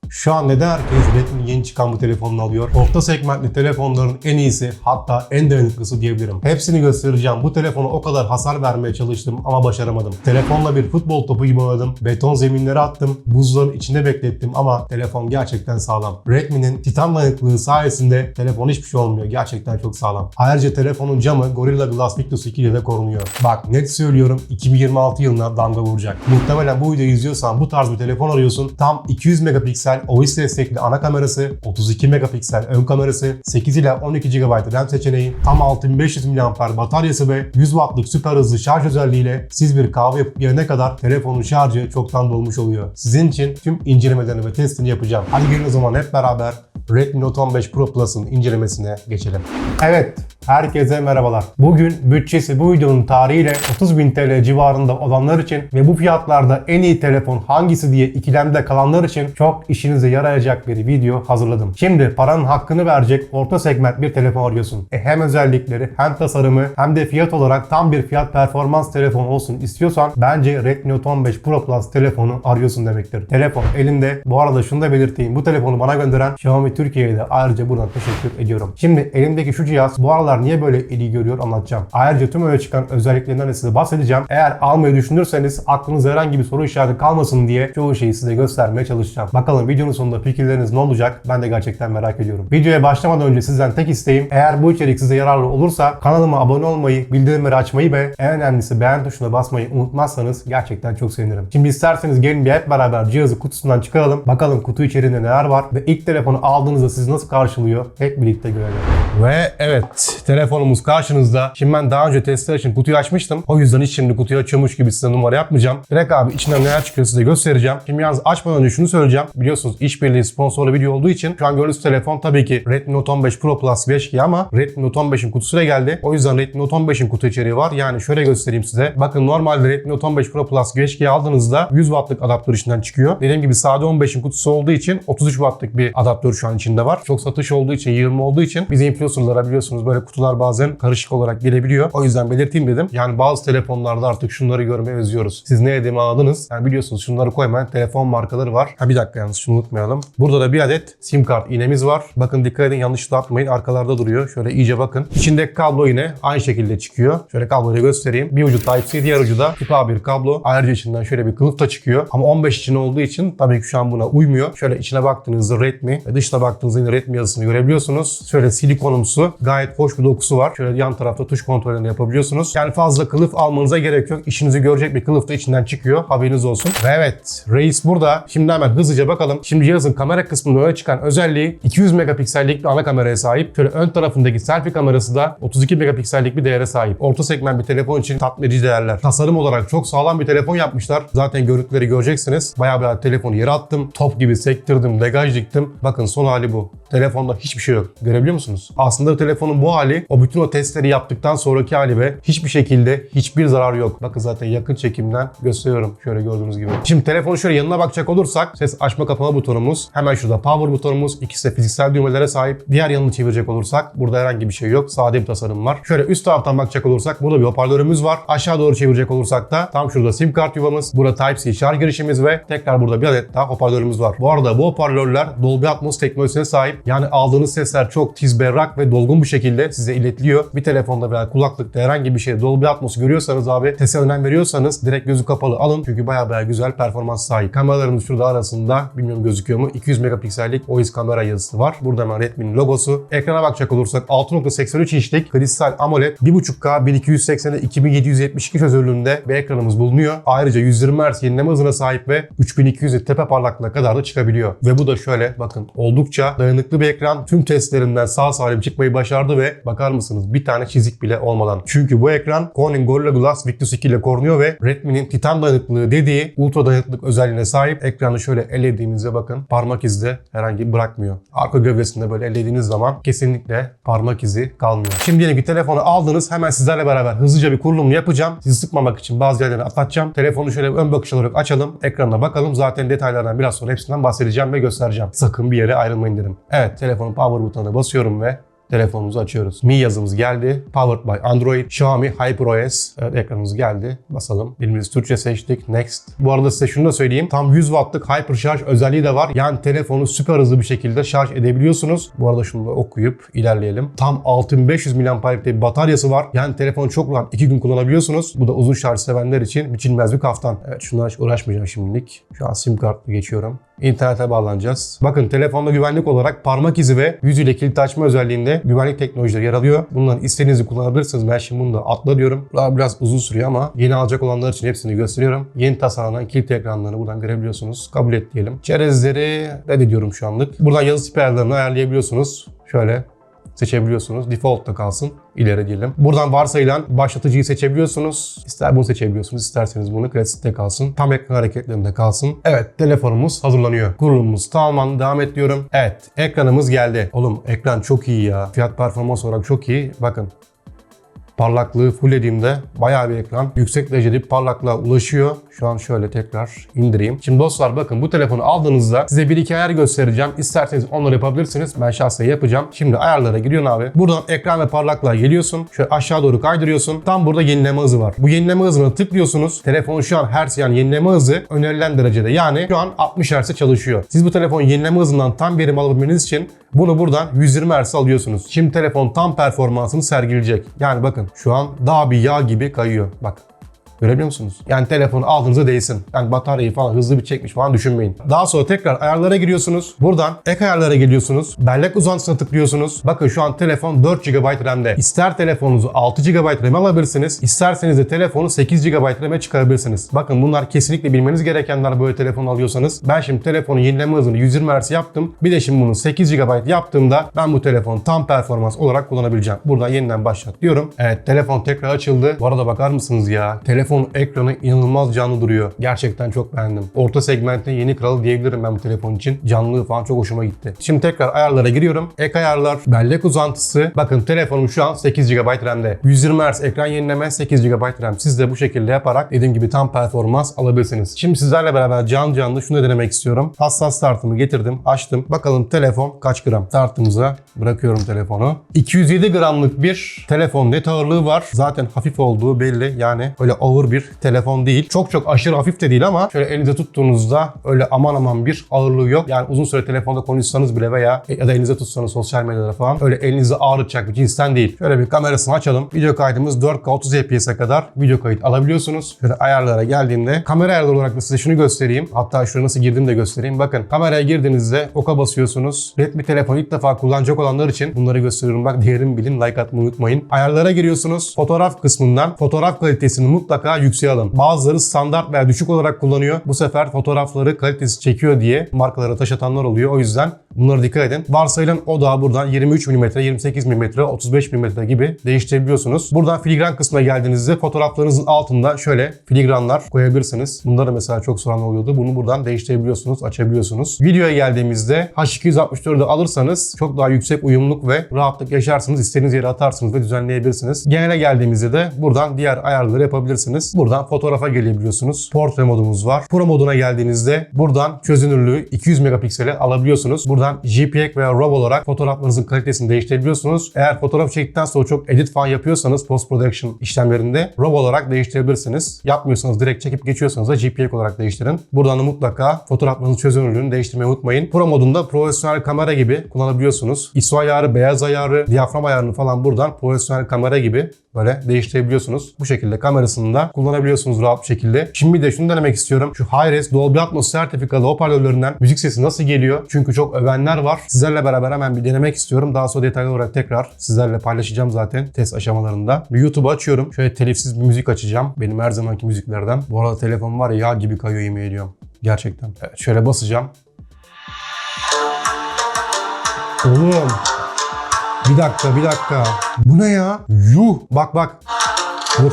Şu an neden herkes Redmi'nin yeni çıkan bu telefonunu alıyor? Orta segmentli telefonların en iyisi, hatta en dayanıklısı diyebilirim. Hepsini göstereceğim. Bu telefona o kadar hasar vermeye çalıştım ama başaramadım. Telefonla bir futbol topu gibi oynadım. Beton zeminlere attım. Buzların içinde beklettim ama telefon gerçekten sağlam. Redmi'nin titan dayanıklılığı sayesinde telefon hiçbir şey olmuyor. Gerçekten çok sağlam. Ayrıca telefonun camı Gorilla Glass Victus 2 ile de korunuyor. Bak net söylüyorum, 2026 yılına damga vuracak. Muhtemelen bu videoyu izliyorsan bu tarz bir telefon arıyorsun. Tam 200 megapiksel OIS destekli ana kamerası, 32 megapiksel ön kamerası, 8 ila 12 GB RAM seçeneği, tam 6500 mAh bataryası ve 100 Watt'lık süper hızlı şarj özelliğiyle siz bir kahve yapıp gelene kadar telefonun şarjı çoktan dolmuş oluyor. Sizin için tüm incelemelerini ve testini yapacağım. Hadi gelin o zaman hep beraber Redmi Note 15 Pro Plus'ın incelemesine geçelim. Evet, herkese merhabalar. Bugün bütçesi bu videonun tarihiyle 30.000 TL civarında olanlar için ve bu fiyatlarda en iyi telefon hangisi diye ikilemde kalanlar için çok işinize yarayacak bir video hazırladım. Şimdi paranın hakkını verecek orta segment bir telefon arıyorsun. Hem özellikleri hem tasarımı hem de fiyat olarak tam bir fiyat performans telefon olsun istiyorsan bence Redmi Note 15 Pro Plus telefonu arıyorsun demektir. Telefon elinde. Bu arada şunu da belirteyim. Bu telefonu bana gönderen Xiaomi Türkiye'ye de ayrıca buradan teşekkür ediyorum. Şimdi elimdeki şu cihaz bu aralar niye böyle ilgi görüyor anlatacağım. Ayrıca tüm öne çıkan özelliklerinden de size bahsedeceğim. Eğer almayı düşünürseniz aklınızda herhangi bir soru işareti kalmasın diye çoğu şeyi size göstermeye çalışacağım. Bakalım videonun sonunda fikirleriniz ne olacak? Ben de gerçekten merak ediyorum. Videoya başlamadan önce sizden tek isteğim, eğer bu içerik size yararlı olursa kanalıma abone olmayı, bildirimleri açmayı ve en önemlisi beğen tuşuna basmayı unutmazsanız gerçekten çok sevinirim. Şimdi isterseniz gelin bir hep beraber cihazı kutusundan çıkaralım. Bakalım kutu içerisinde neler var ve ilk telefonu aldığınızda sizi nasıl karşılıyor? Hep birlikte görelim. Ve evet, telefonumuz karşınızda. Şimdi ben daha önce testler için kutuyu açmıştım. O yüzden hiç şimdi kutuyu açıyormuş gibi size numara yapmayacağım. Direkt abi içinden neler çıkıyor size göstereceğim. Şimdi yalnız açmadan önce şunu söyleyeceğim. Biliyorsunuz işbirliği sponsorlu video olduğu için şu an gördüğünüz telefon tabii ki Redmi Note 15 Pro Plus 5G ama Redmi Note 15'in kutusuyla geldi. O yüzden Redmi Note 15'in kutu içeriği var. Yani şöyle göstereyim size. Bakın normalde Redmi Note 15 Pro Plus 5G aldığınızda 100 Watt'lık adaptör içinden çıkıyor. Dediğim gibi sade 15'in kutusu olduğu için 33 Watt'lık bir adaptör şu an içinde var. Çok satış olduğu için, 20 olduğu için biz influencer'lara biliyorsunuz böyle kutular bazen karışık olarak gelebiliyor. O yüzden belirteyim dedim. Yani bazı telefonlarda artık şunları görmeye özlüyoruz. Siz ne dediğimi anladınız. Yani biliyorsunuz şunları koymayan telefon markaları var. Bir dakika yalnız şunu unutmayalım. Burada da bir adet sim kart iğnemiz var. Bakın dikkat edin, yanlışlıkla atmayın. Arkalarda duruyor. Şöyle iyice bakın. İçindeki kablo yine aynı şekilde çıkıyor. Şöyle kabloyu göstereyim. Bir ucu Type-C, diğer ucu da Tip A1 kablo. Ayrıca içinden şöyle bir kılıf da çıkıyor. Ama 15 için olduğu için tabii ki şu an buna uymuyor. Şöyle içine baktığınızda Redmi ve dışına baktığınızda yine Redmi yazısını görebiliyorsunuz. Şöyle silikonumsu gayet hoş bir dokusu var. Şöyle yan tarafta tuş kontrolünü yapabiliyorsunuz. Yani fazla kılıf almanıza gerek yok. İşinizi görecek bir kılıf da içinden çıkıyor. Haberiniz olsun. Ve evet, reis burada. Şimdi hemen hızlıca bakalım. Şimdi cihazın kamera kısmında öne çıkan özelliği 200 megapiksellik bir ana kameraya sahip. Şöyle ön tarafındaki selfie kamerası da 32 megapiksellik bir değere sahip. Orta segment bir telefon için tatmin edici değerler. Tasarım olarak çok sağlam bir telefon yapmışlar. Zaten görüntüleri göreceksiniz. Bayağı telefonu yere attım. Top gibi sektirdim, degaj diktim. Bakın son hali bu. Telefonda hiçbir şey yok. Görebiliyor musunuz? Aslında telefonun bu hali bütün o testleri yaptıktan sonraki hali ve hiçbir şekilde hiçbir zarar yok. Bakın zaten yakın çekimden gösteriyorum. Şöyle gördüğünüz gibi. Şimdi telefonu şöyle yanına bakacak olursak ses açma kapama butonumuz. Hemen şurada power butonumuz. İkisi de fiziksel düğmelere sahip. Diğer yanını çevirecek olursak burada herhangi bir şey yok. Sade bir tasarım var. Şöyle üst taraftan bakacak olursak burada bir hoparlörümüz var. Aşağı doğru çevirecek olursak da tam şurada sim kart yuvamız. Burada Type-C şarj girişimiz ve tekrar burada bir adet daha hoparlörümüz var. Bu arada bu hoparlörler Dolby Atmos teknolojisine sahip. Yani aldığınız sesler çok tiz, berrak ve dolgun bir şekilde size iletiliyor. Bir telefonda veya kulaklıkta herhangi bir şey Dolby Atmos görüyorsanız abi, sese önem veriyorsanız direkt gözü kapalı alın. Çünkü bayağı güzel performans sahip. Kameralarımız şurada arasında, bilmiyorum gözüküyor mu, 200 megapiksellik OIS kamera yazısı var. Burada hemen Redmi'nin logosu. Ekrana bakacak olursak 6.83 inçlik kristal AMOLED 1.5K 1280'e 2772 çözünürlüğünde bir ekranımız bulunuyor. Ayrıca 120 Hz yenileme hızına sahip ve 3200 tepe parlaklığına kadar da çıkabiliyor. Ve bu da şöyle bakın, oldukça dayanıklı bir ekran. Tüm testlerinden sağ salim çıkmayı başardı ve bakar mısınız bir tane çizik bile olmadan. Çünkü bu ekran Corning Gorilla Glass Victus 2 ile korunuyor ve Redmi'nin titan dayanıklılığı dediği ultra dayanıklılık özelliğine sahip. Ekranı şöyle ellediğimizde bakın parmak izi de herhangi bırakmıyor. Arka gövdesinde böyle ellediğiniz zaman kesinlikle parmak izi kalmıyor. Şimdi diyelim ki telefonu aldınız, hemen sizlerle beraber hızlıca bir kurulumunu yapacağım. Sizi sıkmamak için bazı yerlerini atlatacağım. Telefonu şöyle ön bakış olarak açalım. Ekranına bakalım. Zaten detaylardan biraz sonra hepsinden bahsedeceğim ve göstereceğim. Sakın bir yere ayrılmayın dedim. Evet, telefonun power butonuna basıyorum ve telefonumuzu açıyoruz. Mi yazımız geldi. Powered by Android. Xiaomi HyperOS. Evet, ekranımız geldi. Basalım. Dilimizi Türkçe seçtik. Next. Bu arada size şunu da söyleyeyim. Tam 100 wattlık hyper şarj özelliği de var. Yani telefonu süper hızlı bir şekilde şarj edebiliyorsunuz. Bu arada şunu da okuyup ilerleyelim. Tam 6500 mAh'lik bir bataryası var. Yani telefonu çok rahat 2 gün kullanabiliyorsunuz. Bu da uzun şarj sevenler için biçilmez bir kaftan. Evet, şundan hiç uğraşmayacağım şimdilik. Şu an sim kartla geçiyorum. İnternete bağlanacağız. Bakın telefonda güvenlik olarak parmak izi ve yüz ile kilit açma özelliğinde güvenlik teknolojileri yer alıyor. Bunların istediğinizi kullanabilirsiniz. Ben şimdi bunu da atla diyorum. Biraz uzun sürüyor ama yeni alacak olanlar için hepsini gösteriyorum. Yeni tasarlanan kilit ekranlarını buradan görebiliyorsunuz. Kabul et diyelim. Çerezleri reddediyorum şu anlık. Buradan yazı tipi ayarlarını ayarlayabiliyorsunuz. Şöyle seçebiliyorsunuz. Default'ta kalsın. İleri diyelim. Buradan varsayılan başlatıcıyı seçebiliyorsunuz. İster bunu seçebiliyorsunuz. İsterseniz bunu klasikte kalsın. Tam ekran hareketlerinde kalsın. Evet, telefonumuz hazırlanıyor. Kurulumumuz tamamlandı. Devam et diyorum. Evet, ekranımız geldi. Oğlum ekran çok iyi ya. Fiyat performans olarak çok iyi. Bakın. Parlaklığı fullediğimde bayağı bir ekran yüksek derecede bir parlaklığa ulaşıyor. Şu an şöyle tekrar indireyim. Şimdi dostlar bakın, bu telefonu aldığınızda size bir iki ayar göstereceğim. İsterseniz onları yapabilirsiniz. Ben şahsen yapacağım. Şimdi ayarlara giriyorsun abi. Buradan ekran ve parlaklığa geliyorsun. Şöyle aşağı doğru kaydırıyorsun. Tam burada yenileme hızı var. Bu yenileme hızına tıklıyorsunuz. Telefon şu an Hz, yani yenileme hızı önerilen derecede. Yani şu an 60 Hz'e çalışıyor. Siz bu telefonun yenileme hızından tam verim alabilmeniz için bunu buradan 120 Hz alıyorsunuz. Şimdi telefon tam performansını sergileyecek. Yani bakın şu an daha bir yağ gibi kayıyor. Bak. Görebiliyor musunuz? Yani telefonu aldığınıza değsin. Yani bataryayı falan hızlı bir çekmiş falan düşünmeyin. Daha sonra tekrar ayarlara giriyorsunuz. Buradan ek ayarlara geliyorsunuz. Bellek uzantısına tıklıyorsunuz. Bakın şu an telefon 4 GB RAM'de. İster telefonunuzu 6 GB RAM alabilirsiniz. İsterseniz de telefonu 8 GB RAM'e çıkarabilirsiniz. Bakın bunlar kesinlikle bilmeniz gerekenler böyle telefon alıyorsanız. Ben şimdi telefonun yenileme hızını 120 Hz yaptım. Bir de şimdi bunu 8 GB yaptığımda ben bu telefonu tam performans olarak kullanabileceğim. Buradan yeniden başlat diyorum. Evet, telefon tekrar açıldı. Bu arada bakar mısınız ya? Telefon ekranı inanılmaz canlı duruyor. Gerçekten çok beğendim. Orta segmentin yeni kralı diyebilirim ben bu telefon için. Canlılığı falan çok hoşuma gitti. Şimdi tekrar ayarlara giriyorum. Ek ayarlar, bellek uzantısı. Bakın telefonum şu an 8 GB RAM'de. 120 Hz ekran yenileme, 8 GB RAM. Siz de bu şekilde yaparak dediğim gibi tam performans alabilirsiniz. Şimdi sizlerle beraber canlı şunu denemek istiyorum. Hassas tartımı getirdim, açtım. Bakalım telefon kaç gram? Tartımıza bırakıyorum telefonu. 207 gramlık bir telefon net ağırlığı var. Zaten hafif olduğu belli. Yani öyle ağır bir telefon değil. Çok aşırı hafif de değil ama şöyle elinize tuttuğunuzda öyle aman bir ağırlığı yok. Yani uzun süre telefonda konuşsanız bile veya ya da elinize tutsanız sosyal medyada falan öyle elinizi ağrıtacak bir cinsten değil. Şöyle bir kamerasını açalım. Video kaydımız 4K 30 FPS'e kadar video kayıt alabiliyorsunuz. Şöyle ayarlara geldiğinde kamera ayarları olarak da size şunu göstereyim. Hatta şuraya nasıl girdiğimi de göstereyim. Bakın kameraya girdiğinizde oka basıyorsunuz. Redmi telefonu ilk defa kullanacak olanlar için bunları gösteriyorum. Bak, değerimi bilin, like atmayı unutmayın. Ayarlara giriyorsunuz. Fotoğraf kısmından fotoğraf kalitesini mutlaka yükseğe alın. Bazıları standart veya düşük olarak kullanıyor. Bu sefer fotoğrafları kalitesi çekiyor diye markalara taş atanlar oluyor. O yüzden bunlara dikkat edin. Varsayılan odağı buradan 23 mm, 28 mm, 35 mm gibi değiştirebiliyorsunuz. Buradan filigran kısmına geldiğinizde fotoğraflarınızın altında şöyle filigranlar koyabilirsiniz. Bunları mesela çok soran oluyordu. Bunu buradan değiştirebiliyorsunuz, açabiliyorsunuz. Videoya geldiğimizde H264'ü alırsanız çok daha yüksek uyumluluk ve rahatlık yaşarsınız. İstediğiniz yere atarsınız ve düzenleyebilirsiniz. Genele geldiğimizde de buradan diğer ayarları yapabilirsiniz. Buradan fotoğrafa gelebiliyorsunuz. Portre modumuz var. Pro moduna geldiğinizde buradan çözünürlüğü 200 megapiksele alabiliyorsunuz. Buradan JPEG veya RAW olarak fotoğraflarınızın kalitesini değiştirebiliyorsunuz. Eğer fotoğraf çektikten sonra çok edit falan yapıyorsanız post production işlemlerinde RAW olarak değiştirebilirsiniz. Yapmıyorsanız direkt çekip geçiyorsanız da JPEG olarak değiştirin. Buradan da mutlaka fotoğraflarınızın çözünürlüğünü değiştirmeyi unutmayın. Pro modunda profesyonel kamera gibi kullanabiliyorsunuz. ISO ayarı, beyaz ayarı, diyafram ayarını falan buradan profesyonel kamera gibi böyle değiştirebiliyorsunuz. Bu şekilde kamerasını da kullanabiliyorsunuz rahat bir şekilde. Şimdi bir de şunu denemek istiyorum. Şu Hi-Res Dolby Atmos sertifikalı hoparlörlerinden müzik sesi nasıl geliyor? Çünkü çok övenler var. Sizlerle beraber hemen bir denemek istiyorum. Daha sonra detaylı olarak tekrar sizlerle paylaşacağım zaten test aşamalarında. Bir YouTube'u açıyorum. Şöyle telifsiz bir müzik açacağım. Benim her zamanki müziklerden. Bu arada telefon var ya, yağ gibi kayıyor, yemin ediyorum. Gerçekten. Evet, şöyle basacağım. Oğlum. Bir dakika. Bu ne ya? Yuh. Bak. Dur.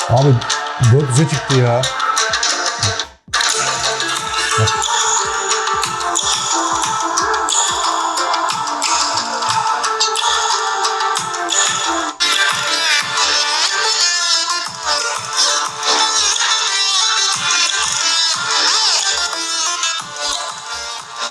Abi 400'e çıktı ya. Bak.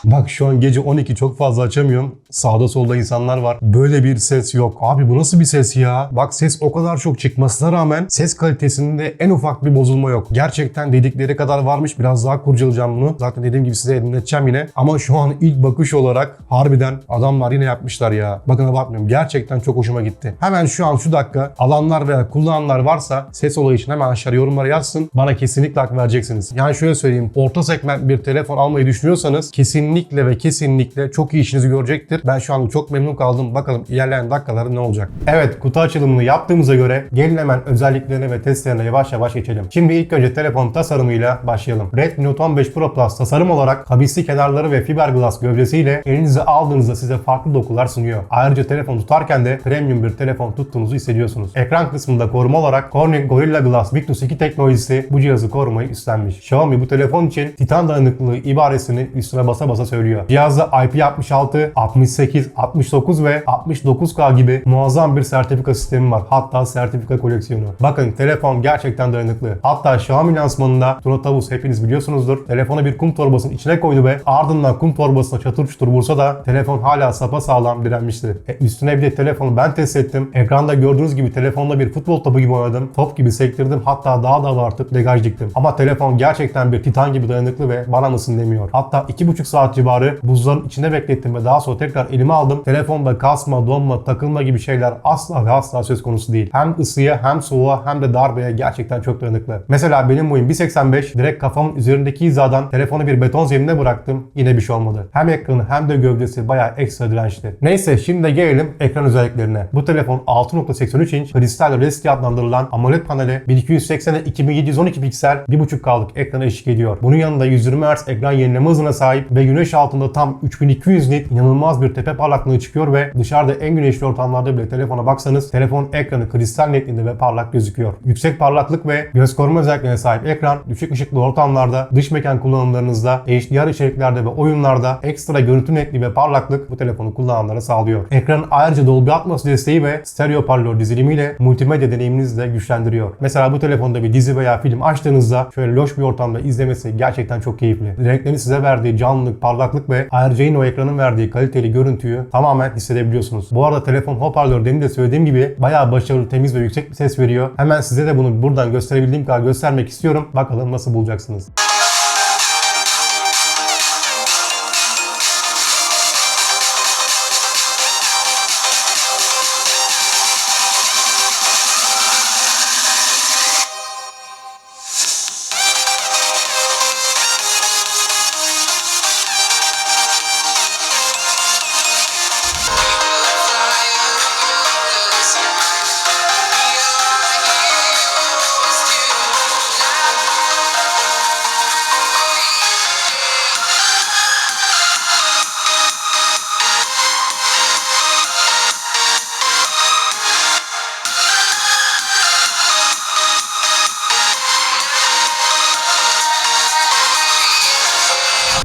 Bak şu an gece 12 çok fazla açamıyorum. Sağda solda insanlar var. Böyle bir ses yok. Abi bu nasıl bir ses ya? Bak ses o kadar çok çıkmasına rağmen ses kalitesinde en ufak bir bozulma yok. Gerçekten dedikleri kadar varmış. Biraz daha kurcalayacağım bunu. Zaten dediğim gibi size dinleteceğim yine. Ama şu an ilk bakış olarak harbiden adamlar yine yapmışlar ya. Bakın abartmıyorum. Gerçekten çok hoşuma gitti. Hemen şu an şu dakika alanlar veya kullananlar varsa ses olayı için hemen aşağı yorumlara yazsın. Bana kesinlikle hak vereceksiniz. Yani şöyle söyleyeyim. Orta segment bir telefon almayı düşünüyorsanız kesinlikle ve kesinlikle çok iyi işinizi görecektir. Ben şu an çok memnun kaldım. Bakalım ilerleyen dakikalarda ne olacak? Evet, kutu açılımını yaptığımıza göre gelin hemen özelliklerine ve testlerine yavaş yavaş geçelim. Şimdi ilk önce telefon tasarımıyla başlayalım. Redmi Note 15 Pro Plus tasarım olarak kavisli kenarları ve fiberglass gövdesiyle elinize aldığınızda size farklı dokular sunuyor. Ayrıca telefon tutarken de premium bir telefon tuttuğunuzu hissediyorsunuz. Ekran kısmında koruma olarak Corning Gorilla Glass Victus 2 teknolojisi bu cihazı korumayı üstlenmiş. Xiaomi bu telefon için titan dayanıklılığı ibaresini üstüne basa basa söylüyor. Cihazda IP66, 68, 69 ve 69K gibi muazzam bir sertifika sistemi var. Hatta sertifika koleksiyonu. Bakın telefon gerçekten dayanıklı. Hatta Xiaomi lansmanında Tuna Tavus hepiniz biliyorsunuzdur. Telefonu bir kum torbasının içine koydu ve ardından kum torbasına çatır çutur vursa da telefon hala sapasağlam direnmişti. Üstüne bir de telefonu ben test ettim. Ekranda gördüğünüz gibi telefonla bir futbol topu gibi oynadım. Top gibi sektirdim. Hatta daha da abartıp degaj diktim. Ama telefon gerçekten bir titan gibi dayanıklı ve bana mısın demiyor. Hatta 2,5 saat civarı buzların içinde beklettim ve daha sonra tekrar elime aldım. Telefonda kasma, donma, takılma gibi şeyler asla ve asla söz konusu değil. Hem ısıya hem soğuğa hem de darbeye gerçekten çok dayanıklı. Mesela benim boyum 1.85, direkt kafamın üzerindeki hizadan telefonu bir beton zeminine bıraktım. Yine bir şey olmadı. Hem ekranı hem de gövdesi bayağı ekstra dirençli. Neyse şimdi de gelelim ekran özelliklerine. Bu telefon 6.83 inç kristal retina adlandırılan AMOLED paneli 1280'e 2712 piksel 1.5K'lık ekrana eşlik ediyor. Bunun yanında 120 Hz ekran yenileme hızına sahip ve güneş altında tam 3200 nit inanılmaz bir tepe parlaklığı çıkıyor ve dışarıda en güneşli ortamlarda bile telefona baksanız telefon ekranı kristal netliğinde ve parlak gözüküyor. Yüksek parlaklık ve göz koruma özelliklerine sahip ekran düşük ışıklı ortamlarda, dış mekan kullanımlarınızda, HDR içeriklerde ve oyunlarda ekstra görüntü netliği ve parlaklık bu telefonu kullananlara sağlıyor. Ekranın ayrıca Dolby Atmos desteği ve stereo parlör dizilimiyle multimedya deneyiminizi de güçlendiriyor. Mesela bu telefonda bir dizi veya film açtığınızda şöyle loş bir ortamda izlemesi gerçekten çok keyifli. Renklerin size verdiği canlılık, parlaklık ve ayrıca yine o ekranın verdiği kaliteli görüntüyü tamamen hissedebiliyorsunuz. Bu arada telefon hoparlör demin de söylediğim gibi bayağı başarılı, temiz ve yüksek bir ses veriyor. Hemen size de bunu buradan gösterebildiğim kadar göstermek istiyorum. Bakalım nasıl bulacaksınız.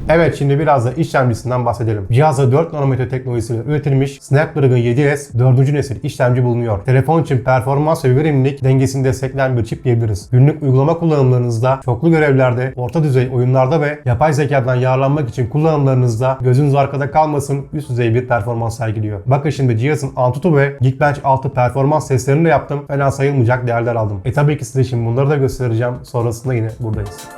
Evet, şimdi biraz da işlemcisinden bahsedelim. Cihazda 4 nanometre teknolojisiyle üretilmiş Snapdragon 7S 4. nesil işlemci bulunuyor. Telefon için performans ve verimlilik dengesini destekleyen bir çip diyebiliriz. Günlük uygulama kullanımlarınızda, çoklu görevlerde, orta düzey oyunlarda ve yapay zekadan yararlanmak için kullanımlarınızda gözünüz arkada kalmasın, üst düzey bir performans sergiliyor. Bakın şimdi cihazın Antutu ve Geekbench 6 performans testlerini de yaptım. Fena sayılmayacak değerler aldım. Tabii ki size şimdi bunları da göstereceğim. Sonrasında yine buradayız.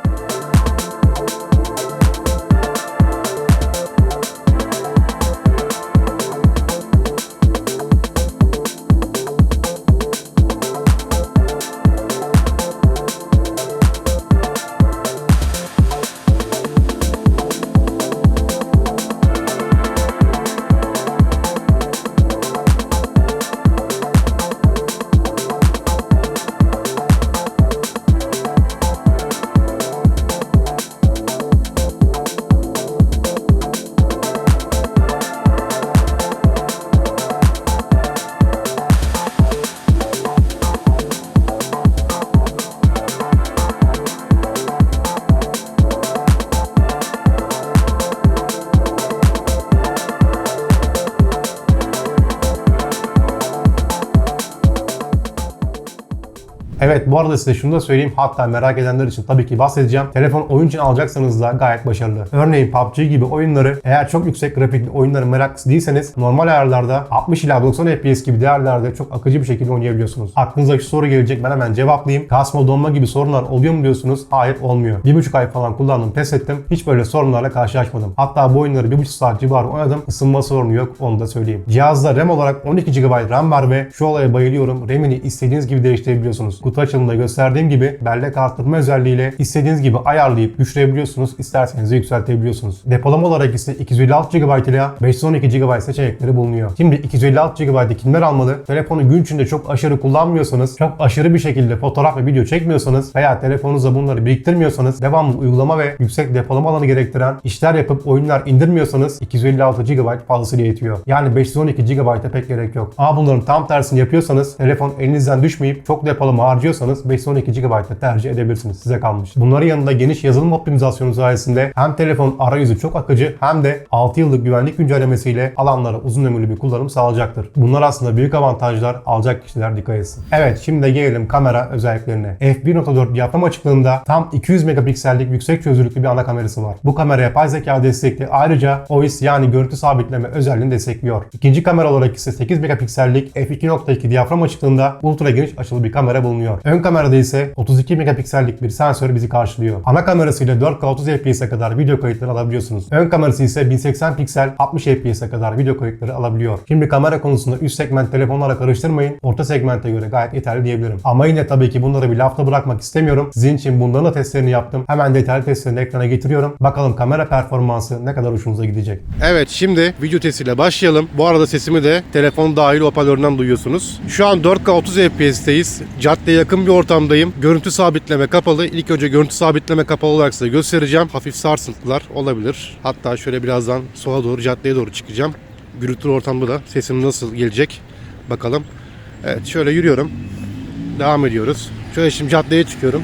Evet, bu arada size şunu da söyleyeyim. Hatta merak edenler için tabii ki bahsedeceğim. Telefon oyun için alacaksanız da gayet başarılı. Örneğin PUBG gibi oyunları, eğer çok yüksek grafikli oyunların meraklısı değilseniz, normal ayarlarda 60 ila 90 FPS gibi değerlerde çok akıcı bir şekilde oynayabiliyorsunuz. Aklınıza şu soru gelecek, ben hemen cevaplayayım. Kasma, donma gibi sorunlar oluyor mu diyorsunuz? Hayır, olmuyor. 1,5 ay falan kullandım, test ettim. Hiç böyle sorunlarla karşılaşmadım. Hatta bu oyunları 1,5 saat civarı oynadım. Isınma sorunu yok, onu da söyleyeyim. Cihazda RAM olarak 12 GB RAM var ve şu olaya bayılıyorum. RAM'ini istediğiniz gibi değiştirebiliyorsunuz. Kutu açılımında gösterdiğim gibi bellek arttırma özelliğiyle istediğiniz gibi ayarlayıp düşürebiliyorsunuz. İsterseniz de yükseltebiliyorsunuz. Depolama olarak ise 256 GB ile 512 GB seçenekleri bulunuyor. Şimdi 256 GB'ı kimler almalı? Telefonu gün içinde çok aşırı kullanmıyorsanız, çok aşırı bir şekilde fotoğraf ve video çekmiyorsanız veya telefonunuzda bunları biriktirmiyorsanız, devamlı uygulama ve yüksek depolama alanı gerektiren işler yapıp oyunlar indirmiyorsanız 256 GB fazlasıyla yetiyor. Yani 512 GB'a pek gerek yok. Ama bunların tam tersini yapıyorsanız, telefon elinizden düşmeyip çok depolama harcıyorsanız 512 GB'da tercih edebilirsiniz. Size kalmış. Bunların yanında geniş yazılım optimizasyonu sayesinde hem telefon arayüzü çok akıcı hem de 6 yıllık güvenlik güncellemesiyle alanlara uzun ömürlü bir kullanım sağlayacaktır. Bunlar aslında büyük avantajlar, alacak kişiler dikkat etsin. Evet, şimdi de gelelim kamera özelliklerine. F1.4 diyafram açıklığında tam 200 megapiksellik yüksek çözünürlüklü bir ana kamerası var. Bu kamera yapay zeka destekli, ayrıca OIS yani görüntü sabitleme özelliğini destekliyor. İkinci kamera olarak ise 8 megapiksellik f2.2 diyafram açıklığında ultra geniş açılı bir kamera bulunuyor. Ön kamerada ise 32 megapiksellik bir sensör bizi karşılıyor. Ana kamerasıyla 4K 30 FPS'e kadar video kayıtları alabiliyorsunuz. Ön kamerası ise 1080 piksel 60 FPS'e kadar video kayıtları alabiliyor. Şimdi kamera konusunda üst segment telefonlarla karıştırmayın. Orta segmente göre gayet yeterli diyebilirim. Ama yine tabii ki bunları bir lafta bırakmak istemiyorum. Sizin için bunların da testlerini yaptım. Hemen detaylı testlerini ekrana getiriyorum. Bakalım kamera performansı ne kadar hoşunuza gidecek. Evet, şimdi video testiyle başlayalım. Bu arada sesimi de telefon dahil hoparlöründen duyuyorsunuz. Şu an 4K 30 FPS'teyiz. Caddeye yakın bir ortamdayım. Görüntü sabitleme kapalı. İlk önce görüntü sabitleme kapalı olarak size göstereceğim. Hafif sarsıntılar olabilir. Hatta şöyle birazdan sola doğru, caddeye doğru çıkacağım. Gürültülü ortamda da sesim nasıl gelecek bakalım. Evet, şöyle yürüyorum. Devam ediyoruz. Şöyle şimdi caddeye çıkıyorum.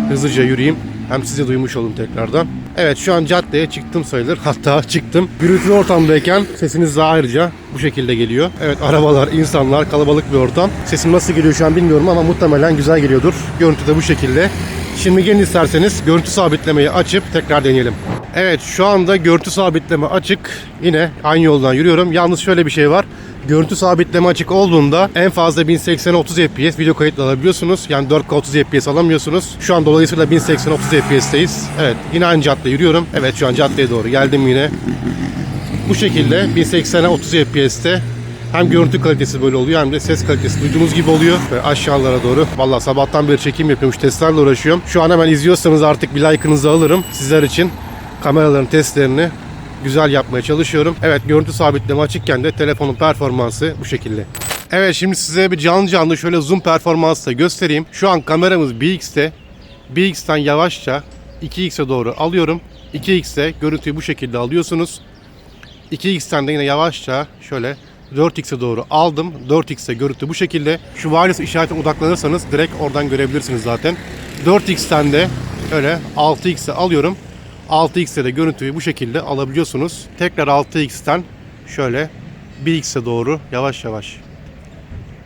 Hızlıca yürüyeyim. Hem size duymuş olun tekrardan. Evet, şu an caddeye çıktım sayılır. Hatta çıktım. Gürültülü ortamdayken sesiniz de ayrıca bu şekilde geliyor. Evet, arabalar, insanlar, kalabalık bir ortam. Sesim nasıl geliyor şu an bilmiyorum ama muhtemelen güzel geliyordur. Görüntü de bu şekilde. Şimdi gelin isterseniz görüntü sabitlemeyi açıp tekrar deneyelim. Evet, şu anda görüntü sabitleme açık. Yine aynı yoldan yürüyorum. Yalnız şöyle bir şey var. Görüntü sabitleme açık olduğunda en fazla 1080 30 FPS video kayıtlı alabiliyorsunuz. Yani 4K 30 FPS alamıyorsunuz. Şu an dolayısıyla 1080 30 FPS'teyiz. Evet, yine aynı cadde yürüyorum. Evet, şu an caddeye doğru geldim yine. Bu şekilde 1080 30 FPS'te hem görüntü kalitesi böyle oluyor hem de ses kalitesi duyduğunuz gibi oluyor. Ve aşağılara doğru. Vallahi sabahtan beri çekim yapıyorum. Testlerle uğraşıyorum. Şu an hemen izliyorsanız artık bir like'ınızı alırım. Sizler için kameraların testlerini güzel yapmaya çalışıyorum. Evet, görüntü sabitleme açıkken de telefonun performansı bu şekilde. Evet, şimdi size bir canlı şöyle zoom performansı da göstereyim. Şu an kameramız 1x'te. 1x'ten yavaşça 2x'e doğru alıyorum. 2x'te görüntüyü bu şekilde alıyorsunuz. 2x'ten de yine yavaşça şöyle 4x'e doğru aldım. 4x'te görüntü bu şekilde. Şu wireless işaretine odaklanırsanız direkt oradan görebilirsiniz zaten. 4x'ten de öyle 6x'e alıyorum. 6x'te de görüntüyü bu şekilde alabiliyorsunuz. Tekrar 6x'ten şöyle 1x'e doğru yavaş yavaş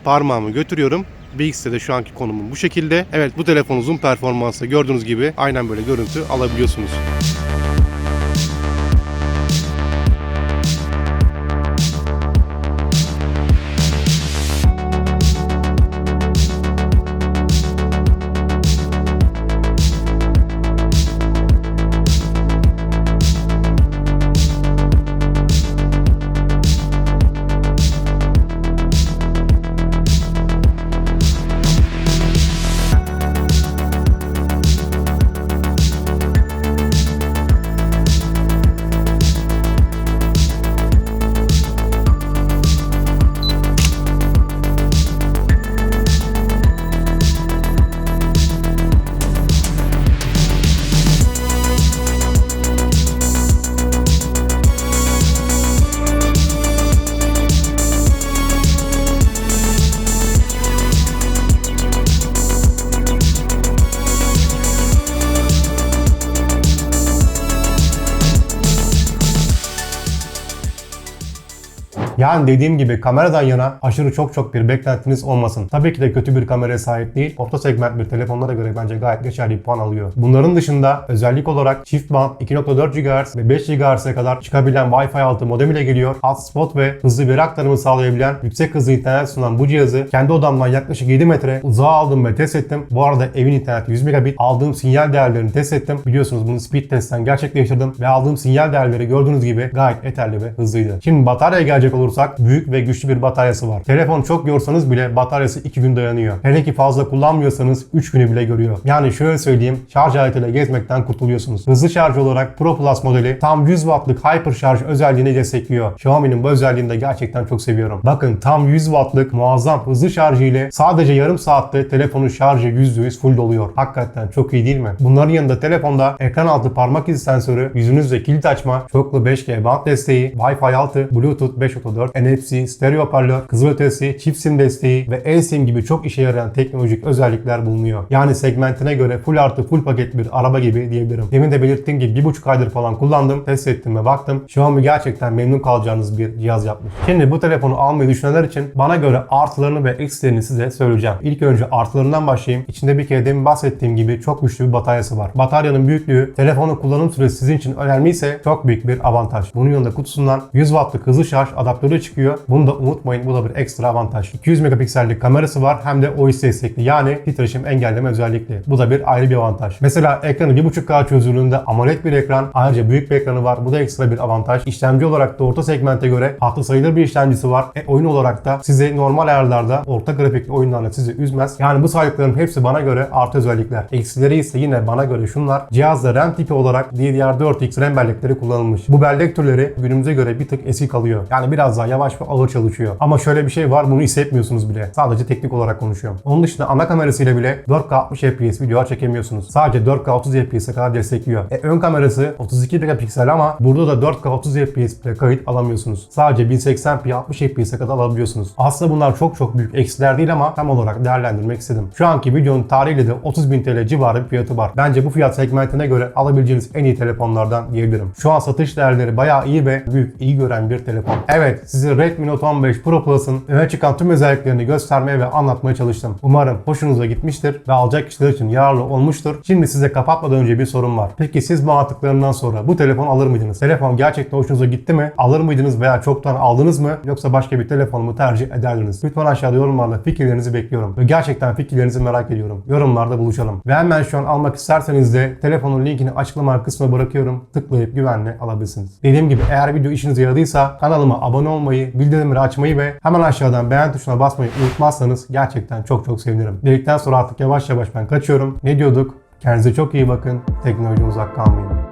parmağımı götürüyorum. 1x'te de şu anki konumum bu şekilde. Evet, bu telefonun zoom performansı gördüğünüz gibi aynen böyle görüntü alabiliyorsunuz. Yani dediğim gibi kameradan yana aşırı çok bir beklentiniz olmasın. Tabii ki de kötü bir kameraya sahip değil. Orta segment bir telefonlara göre bence gayet geçerli bir puan alıyor. Bunların dışında özellik olarak çift band 2.4 GHz ve 5 GHz'e kadar çıkabilen Wi-Fi 6 modem ile geliyor. Hotspot ve hızlı veri aktarımı sağlayabilen yüksek hızlı internet sunan bu cihazı kendi odamdan yaklaşık 7 metre uzağa aldım ve test ettim. Bu arada evin interneti 100 megabit. Aldığım sinyal değerlerini test ettim. Biliyorsunuz bunu speed testten gerçekleştirdim ve aldığım sinyal değerleri gördüğünüz gibi gayet yeterli ve hızlıydı. Şimdi bataryaya gelecek olursak büyük ve güçlü bir bataryası var. Telefon çok yorsanız bile bataryası 2 gün dayanıyor. Hele ki fazla kullanmıyorsanız 3 günü bile görüyor. Yani şöyle söyleyeyim, şarj aletiyle gezmekten kurtuluyorsunuz. Hızlı şarj olarak Pro Plus modeli tam 100 wattlık hyper şarj özelliğini destekliyor. Xiaomi'nin bu özelliğini de gerçekten çok seviyorum. Bakın tam 100 wattlık muazzam hızlı şarjı ile sadece yarım saatte telefonun şarjı %100 full doluyor. Hakikaten çok iyi değil mi? Bunların yanında telefonda ekran altı parmak izi sensörü, yüzünüzle kilit açma, çoklu 5G band desteği, Wi-Fi 6, Bluetooth 5.4, NFC, stereo hoparlör, kızılötesi, çift sim desteği ve eSIM gibi çok işe yarayan teknolojik özellikler bulunuyor. Yani segmentine göre full artı full paket bir araba gibi diyebilirim. Demin de belirttiğim gibi 1,5 aydır falan kullandım, test ettim ve baktım. Xiaomi gerçekten memnun kalacağınız bir cihaz yapmış. Şimdi bu telefonu almayı düşünenler için bana göre artılarını ve eksilerini size söyleyeceğim. İlk önce artılarından başlayayım. İçinde bir kere demin bahsettiğim gibi çok güçlü bir bataryası var. Bataryanın büyüklüğü, telefonun kullanım süresi sizin için önemliyse çok büyük bir avantaj. Bunun yanında kutusundan 100 wattlık hızlı şarj adaptörü çıkıyor. Bunu da unutmayın, bu da bir ekstra avantaj. 200 megapiksellik kamerası var, hem de OIS destekli, yani titreşim engelleme özellikli. Bu da bir ayrı bir avantaj. Mesela ekranı 1.5K çözünürlüğünde AMOLED bir ekran, ayrıca büyük bir ekranı var. Bu da ekstra bir avantaj. İşlemci olarak da orta segmente göre hatırı sayılır bir işlemcisi var. Oyun olarak da sizi normal ayarlarda orta grafikli oyunlarla sizi üzmez. Yani bu saydıklarım hepsi bana göre artı özellikler. Eksileri ise yine bana göre şunlar. Cihazda RAM tipi olarak DDR4X RAM bellekleri kullanılmış. Bu bellek türleri günümüze göre bir tık eski kalıyor. Yani biraz daha yavaş ve ağır çalışıyor. Ama şöyle bir şey var, bunu hissetmiyorsunuz bile. Sadece teknik olarak konuşuyorum. Onun dışında ana kamerasıyla bile 4K 60 fps videolar çekemiyorsunuz. Sadece 4K 30 fps'e kadar destekliyor. Ön kamerası 32 megapiksel ama burada da 4K 30 fps bile kayıt alamıyorsunuz. Sadece 1080p 60 fps'e kadar alabiliyorsunuz. Aslında bunlar çok büyük eksiler değil ama tam olarak değerlendirmek istedim. Şu anki videonun tarihiyle de 30.000 TL civarı bir fiyatı var. Bence bu fiyat segmentine göre alabileceğiniz en iyi telefonlardan diyebilirim. Şu an satış değerleri bayağı iyi ve iyi gören bir telefon. Evet, size Redmi Note 15 Pro Plus'ın öne çıkan tüm özelliklerini göstermeye ve anlatmaya çalıştım. Umarım hoşunuza gitmiştir ve alacak kişiler için yararlı olmuştur. Şimdi size kapatmadan önce bir sorum var. Peki siz bu anlattıklarımdan sonra bu telefon alır mıydınız? Telefon gerçekten hoşunuza gitti mi? Alır mıydınız veya çoktan aldınız mı? Yoksa başka bir telefon mu tercih ederdiniz? Lütfen aşağıda yorumlarda fikirlerinizi bekliyorum. Ve gerçekten fikirlerinizi merak ediyorum. Yorumlarda buluşalım. Ve hemen şu an almak isterseniz de telefonun linkini açıklama kısmına bırakıyorum. Tıklayıp güvenle alabilirsiniz. Dediğim gibi eğer video işinize yaradıysa kanalıma abone olmayı, bildirimleri açmayı ve hemen aşağıdan beğen tuşuna basmayı unutmazsanız gerçekten çok sevinirim. Dedikten sonra artık yavaş ben kaçıyorum. Ne diyorduk? Kendinize çok iyi bakın. Teknolojiden uzak kalmayın.